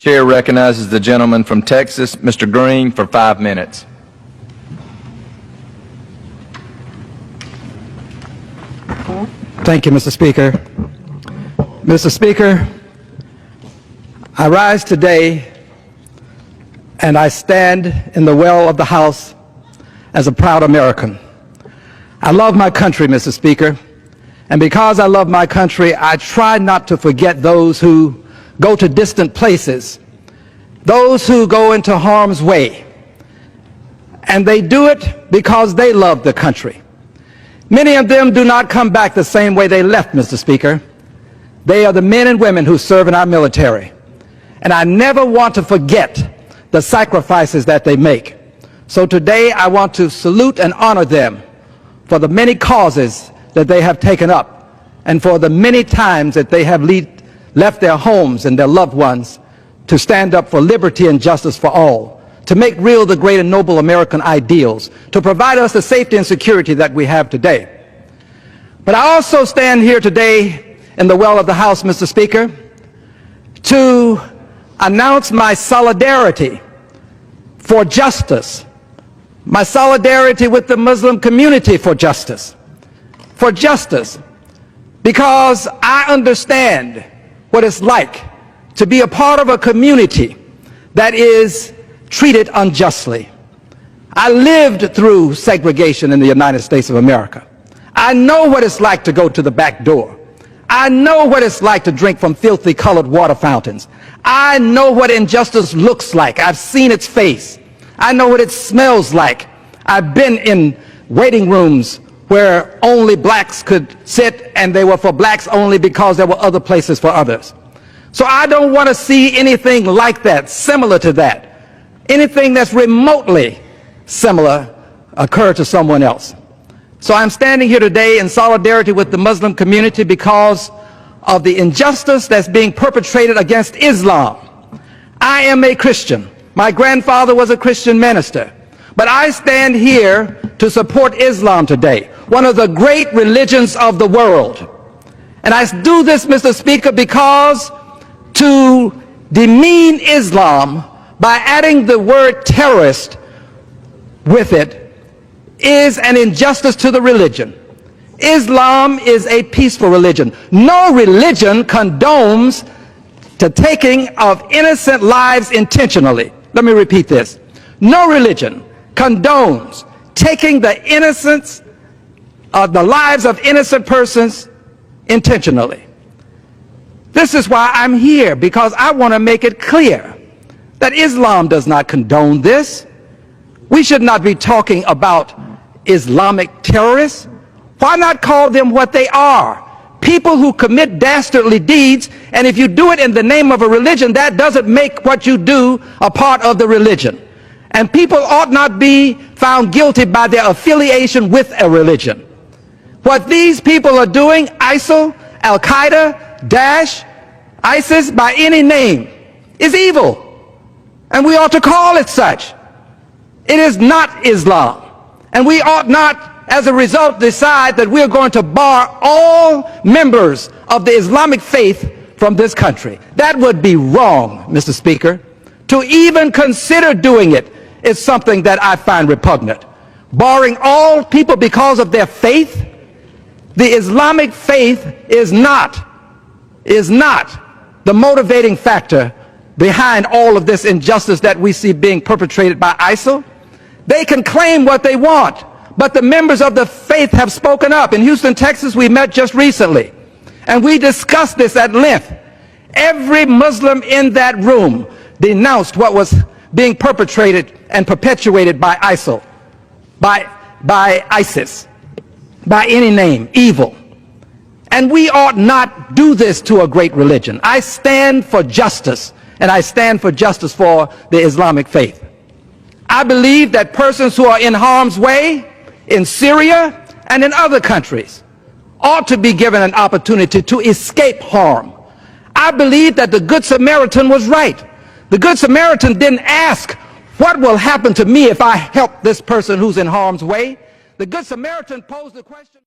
Chair recognizes the gentleman from Texas, Mr. Green, for 5 minutes. Thank you, Mr. Speaker. Mr. Speaker, I rise today and I stand in the well of the House as a proud American. I love my country, Mr. Speaker, and because I love my country, I try not to forget those who go to distant places, those who go into harm's way, and they do it because they love the country. Many of them do not come back the same way they left, Mr. Speaker. They are the men and women who serve in our military, and I never want to forget the sacrifices that they make. So today I want to salute and honor them for the many causes that they have taken up and for the many times that they have left their homes and their loved ones to stand up for liberty and justice for all, to make real the great and noble American ideals, to provide us the safety and security that we have today. But I also stand here today in the well of the House, Mr. Speaker, to announce my solidarity for justice, my solidarity with the Muslim community for justice, because I understand what it's like to be a part of a community that is treated unjustly. I lived through segregation in the United States of America. I know what it's like to go to the back door. I know what it's like to drink from filthy colored water fountains. I know what injustice looks like. I've seen its face. I know what it smells like. I've been in waiting rooms where only blacks could sit, and they were for blacks only because there were other places for others. So I don't want to see anything like that, similar to that. Anything that's remotely similar occur to someone else. So I'm standing here today in solidarity with the Muslim community because of the injustice that's being perpetrated against Islam. I am a Christian. My grandfather was a Christian minister. But I stand here to support Islam today, one of the great religions of the world. And I do this, Mr. Speaker, because to demean Islam by adding the word terrorist with it is an injustice to the religion. Islam is a peaceful religion. No religion condones the taking of innocent lives intentionally. Let me repeat this. No religion condones taking the innocence of the lives of innocent persons intentionally. This is why I'm here, because I want to make it clear that Islam does not condone this. We should not be talking about Islamic terrorists. Why not call them what they are? People who commit dastardly deeds, and if you do it in the name of a religion, that doesn't make what you do a part of the religion. And people ought not be found guilty by their affiliation with a religion. What these people are doing, ISIL, Al-Qaeda, Daesh, ISIS, by any name, is evil. And we ought to call it such. It is not Islam. And we ought not, as a result, decide that we are going to bar all members of the Islamic faith from this country. That would be wrong, Mr. Speaker. To even consider doing it is something that I find repugnant. Barring all people because of their faith, the Islamic faith is not the motivating factor behind all of this injustice that we see being perpetrated by ISIL. They can claim what they want, but the members of the faith have spoken up. In Houston, Texas, we met just recently, and we discussed this at length. Every Muslim in that room denounced what was being perpetrated and perpetuated by ISIL, by ISIS, by any name, evil. And we ought not do this to a great religion. I stand for justice, and I stand for justice for the Islamic faith. I believe that persons who are in harm's way in Syria and in other countries ought to be given an opportunity to escape harm. I believe that the Good Samaritan was right. The Good Samaritan didn't ask, what will happen to me if I help this person who's in harm's way? The Good Samaritan posed the question.